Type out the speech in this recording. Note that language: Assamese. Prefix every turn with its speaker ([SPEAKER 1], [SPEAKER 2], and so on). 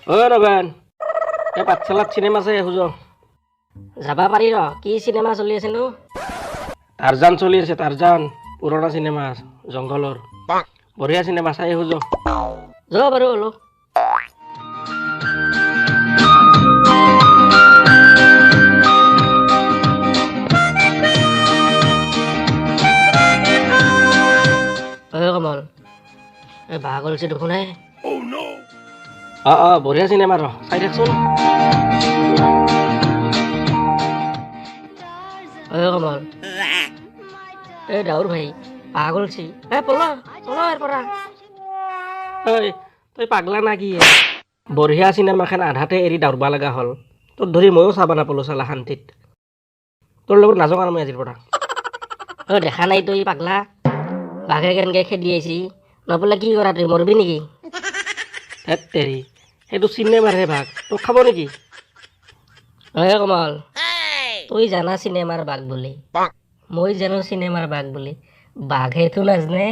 [SPEAKER 1] অ ৰবেন এই পাঠশালাত চিনেমা চাই আহো যাওঁ।
[SPEAKER 2] যাবা পাৰি ৰ কি চিনেমা চলি আছে নো?
[SPEAKER 1] টাৰজান চলি আছে, টাৰজান পুৰণা চিনেমা জংঘলৰ বঢ়িয়া চিনেমা চাই আহো যাওঁ।
[SPEAKER 2] যাব বাৰু অলপ। কমল এই বাঘ ওলছে দেখোন হে।
[SPEAKER 1] বঢ়িয়া চিনেমা ৰ চাই থাকচোন।
[SPEAKER 2] কমল এই ডাউৰ ভাই বাঘ ওলছি পলা পলা ইয়াৰ পৰা।
[SPEAKER 1] ঐ তই পাগলা না কি বঢ়িয়া চিনেমাখন আধাতে এৰি দাউৰবা লগা হ'ল। তোৰ ধৰি ময়ো চাবা নাপালো চালা শান্তিত। তোৰ লগত নাযাওঁ আৰু মই আজিৰ পৰা।
[SPEAKER 2] দেখা নাই তই পাগলা বাঘে কেনেকৈ খেদি আহিছি নপলে কি কৰা তই মৰবি নেকি?
[SPEAKER 1] হেত তেৰি সেইটো চিনেমাৰহে ভাগ তোক খাব নেকি?
[SPEAKER 2] কমল তই জানা চিনেমাৰ বাঘ বুলি, মই জানো চিনেমাৰ বাঘ বুলি, বাঘেতো নাজনে।